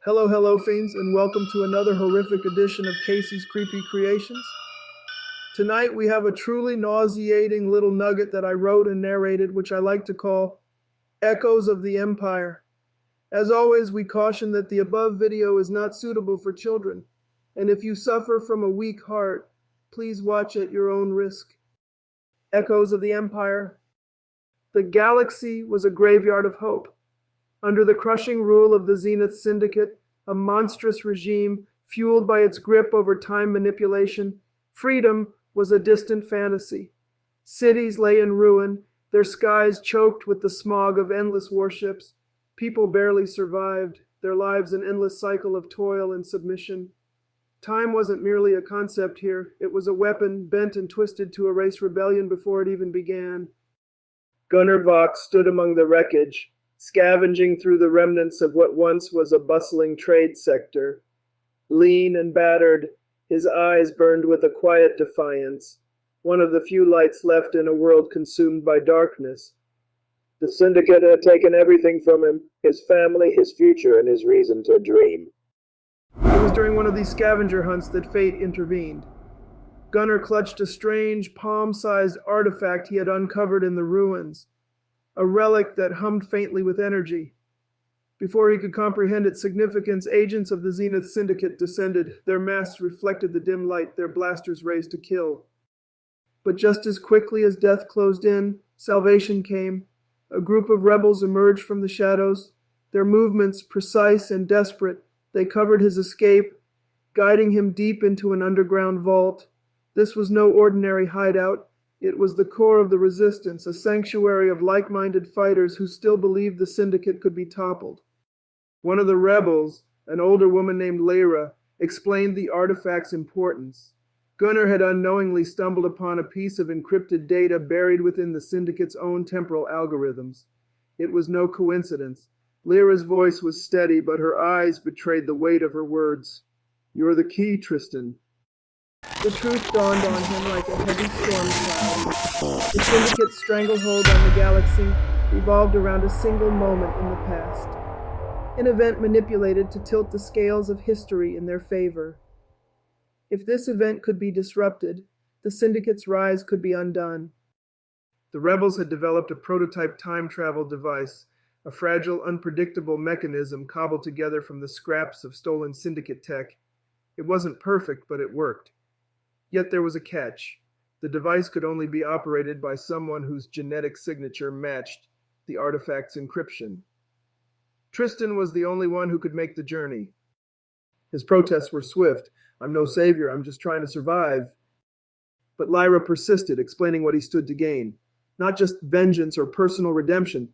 Hello, fiends, and welcome to another horrific edition of Casey's Creepy Creations. Tonight we have a truly nauseating little nugget that I wrote and narrated, which I like to call Echoes of the Empire. As always, we caution that the above video is not suitable for children, and if you suffer from a weak heart, please watch at your own risk. Echoes of the Empire. The galaxy was a graveyard of hope. Under the crushing rule of the Zenith Syndicate, a monstrous regime fueled by its grip over time manipulation, freedom was a distant fantasy. Cities lay in ruin, their skies choked with the smog of endless warships. People barely survived, their lives an endless cycle of toil and submission. Time wasn't merely a concept here, it was a weapon bent and twisted to erase rebellion before it even began. Gunnar Vox stood among the wreckage, scavenging through the remnants of what once was a bustling trade sector. Lean and battered, his eyes burned with a quiet defiance, one of the few lights left in a world consumed by darkness. The Syndicate had taken everything from him, his family, his future, and his reason to dream. It was during one of these scavenger hunts that fate intervened. Gunnar clutched a strange, palm-sized artifact he had uncovered in the ruins, a relic that hummed faintly with energy. Before he could comprehend its significance, agents of the Zenith Syndicate descended. Their masks reflected the dim light, their blasters raised to kill. But just as quickly as death closed in, salvation came. A group of rebels emerged from the shadows. Their movements, precise and desperate, they covered his escape, guiding him deep into an underground vault. This was no ordinary hideout. It was the core of the resistance, a sanctuary of like-minded fighters who still believed the Syndicate could be toppled. One of the rebels, an older woman named Lyra, explained the artifact's importance. Gunnar had unknowingly stumbled upon a piece of encrypted data buried within the Syndicate's own temporal algorithms. It was no coincidence. Lyra's voice was steady, but her eyes betrayed the weight of her words. "You're the key, Tristan." The truth dawned on him like a heavy storm cloud. The Syndicate's stranglehold on the galaxy revolved around a single moment in the past, an event manipulated to tilt the scales of history in their favor. If this event could be disrupted, the Syndicate's rise could be undone. The rebels had developed a prototype time travel device, a fragile, unpredictable mechanism cobbled together from the scraps of stolen Syndicate tech. It wasn't perfect, but it worked. Yet there was a catch. The device could only be operated by someone whose genetic signature matched the artifact's encryption. Tristan was the only one who could make the journey. His protests were swift. "I'm no savior, I'm just trying to survive." But Lyra persisted, explaining what he stood to gain. Not just vengeance or personal redemption,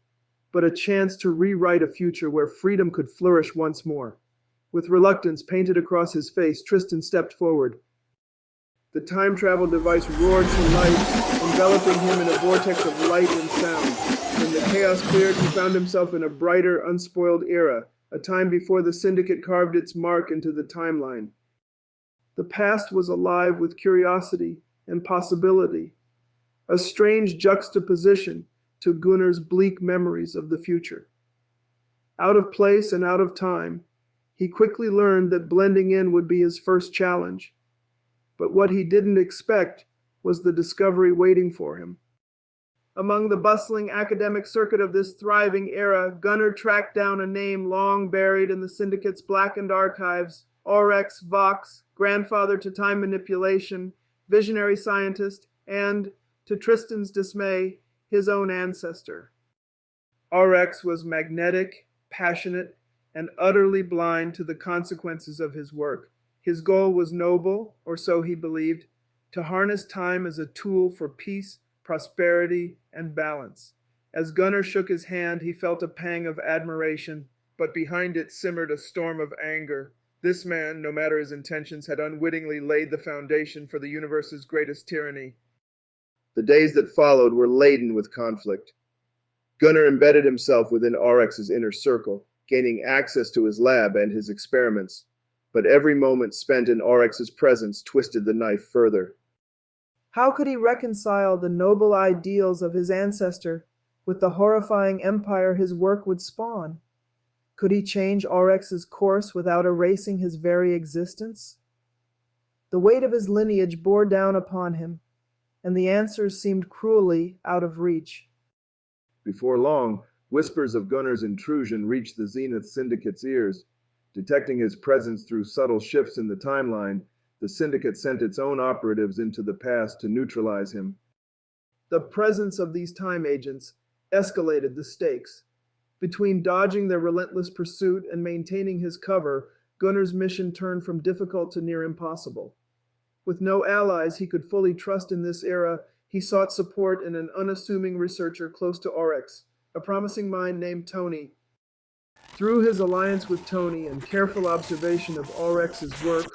but a chance to rewrite a future where freedom could flourish once more. With reluctance painted across his face, Tristan stepped forward. The time travel device roared to life, enveloping him in a vortex of light and sound. When the chaos cleared, he found himself in a brighter, unspoiled era, a time before the Syndicate carved its mark into the timeline. The past was alive with curiosity and possibility, a strange juxtaposition to Gunnar's bleak memories of the future. Out of place and out of time, he quickly learned that blending in would be his first challenge. But what he didn't expect was the discovery waiting for him. Among the bustling academic circuit of this thriving era, Gunnar tracked down a name long buried in the Syndicate's blackened archives: Aurex Vox, grandfather to time manipulation, visionary scientist, and, to Tristan's dismay, his own ancestor. Aurex was magnetic, passionate, and utterly blind to the consequences of his work. His goal was noble, or so he believed, to harness time as a tool for peace, prosperity, and balance. As Gunnar shook his hand, he felt a pang of admiration, but behind it simmered a storm of anger. This man, no matter his intentions, had unwittingly laid the foundation for the universe's greatest tyranny. The days that followed were laden with conflict. Gunnar embedded himself within Aurex's inner circle, gaining access to his lab and his experiments. But every moment spent in Aurex's presence twisted the knife further. How could he reconcile the noble ideals of his ancestor with the horrifying empire his work would spawn? Could he change RX's course without erasing his very existence? The weight of his lineage bore down upon him, and the answers seemed cruelly out of reach. Before long, whispers of Gunnar's intrusion reached the Zenith Syndicate's ears. Detecting his presence through subtle shifts in the timeline, the Syndicate sent its own operatives into the past to neutralize him. The presence of these time agents escalated the stakes. Between dodging their relentless pursuit and maintaining his cover, Gunnar's mission turned from difficult to near impossible. With no allies he could fully trust in this era, he sought support in an unassuming researcher close to RX, a promising mind named Tony. Through his alliance with Tony and careful observation of RX's work,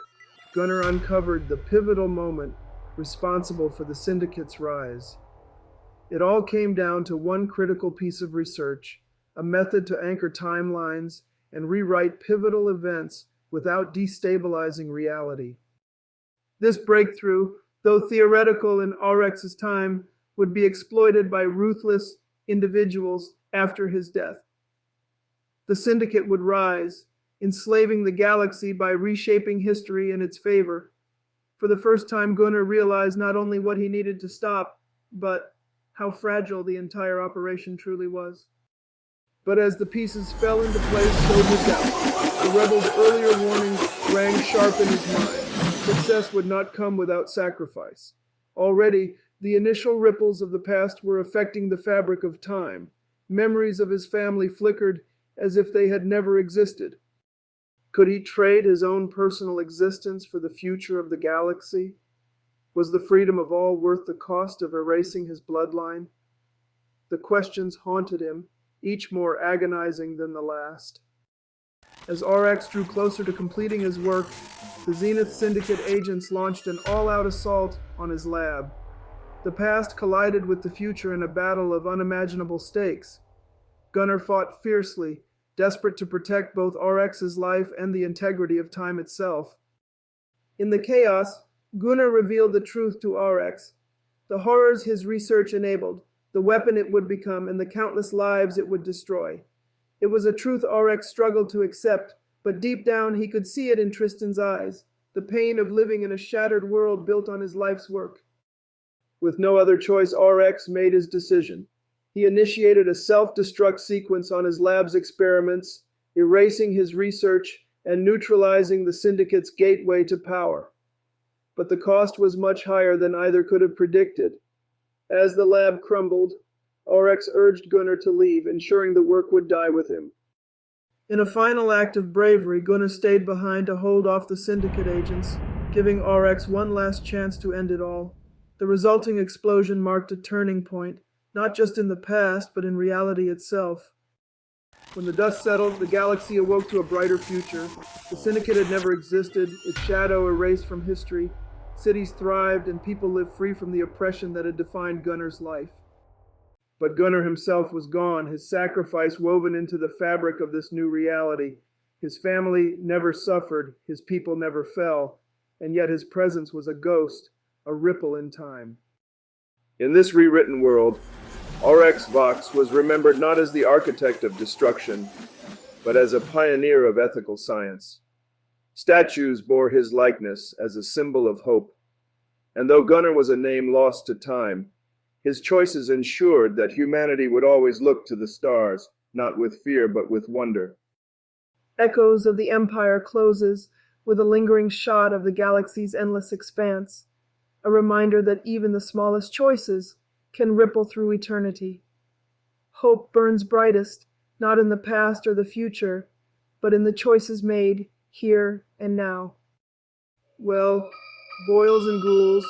Gunnar uncovered the pivotal moment responsible for the Syndicate's rise. It all came down to one critical piece of research, a method to anchor timelines and rewrite pivotal events without destabilizing reality. This breakthrough, though theoretical in RX's time, would be exploited by ruthless individuals after his death. The Syndicate would rise, enslaving the galaxy by reshaping history in its favor. For the first time, Gunnar realized not only what he needed to stop, but how fragile the entire operation truly was. But as the pieces fell into place, so did doubt. The rebels' earlier warnings rang sharp in his mind. Success would not come without sacrifice. Already, the initial ripples of the past were affecting the fabric of time. Memories of his family flickered as if they had never existed. Could he trade his own personal existence for the future of the galaxy? Was the freedom of all worth the cost of erasing his bloodline? The questions haunted him, each more agonizing than the last. As RX drew closer to completing his work, the Zenith Syndicate agents launched an all-out assault on his lab. The past collided with the future in a battle of unimaginable stakes. Gunnar fought fiercely, desperate to protect both RX's life and the integrity of time itself. In the chaos, Gunnar revealed the truth to RX, the horrors his research enabled, the weapon it would become, and the countless lives it would destroy. It was a truth RX struggled to accept, but deep down he could see it in Tristan's eyes, the pain of living in a shattered world built on his life's work. With no other choice, RX made his decision. He initiated a self-destruct sequence on his lab's experiments, erasing his research and neutralizing the Syndicate's gateway to power. But the cost was much higher than either could have predicted. As the lab crumbled, RX urged Gunnar to leave, ensuring the work would die with him. In a final act of bravery, Gunnar stayed behind to hold off the Syndicate agents, giving RX one last chance to end it all. The resulting explosion marked a turning point, not just in the past, but in reality itself. When the dust settled, the galaxy awoke to a brighter future. The Syndicate had never existed, its shadow erased from history. Cities thrived, and people lived free from the oppression that had defined Gunnar's life. But Gunnar himself was gone, his sacrifice woven into the fabric of this new reality. His family never suffered, his people never fell, and yet his presence was a ghost, a ripple in time. In this rewritten world, RX Vox was remembered not as the architect of destruction, but as a pioneer of ethical science. Statues bore his likeness as a symbol of hope, and though Gunnar was a name lost to time, his choices ensured that humanity would always look to the stars, not with fear but with wonder. Echoes of the Empire closes with a lingering shot of the galaxy's endless expanse, a reminder that even the smallest choices can ripple through eternity. Hope burns brightest, not in the past or the future, but in the choices made here and now. Well, boils and ghouls,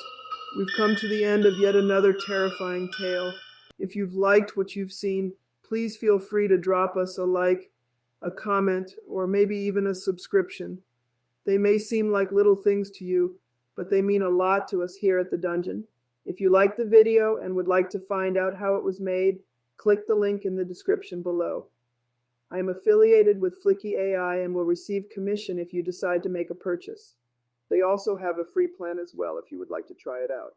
we've come to the end of yet another terrifying tale. If you've liked what you've seen, please feel free to drop us a like, a comment, or maybe even a subscription. They may seem like little things to you, but they mean a lot to us here at the Dungeon. If you liked the video and would like to find out how it was made, click the link in the description below. I am affiliated with Flicky AI and will receive commission if you decide to make a purchase. They also have a free plan as well if you would like to try it out.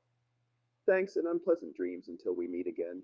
Thanks and unpleasant dreams until we meet again.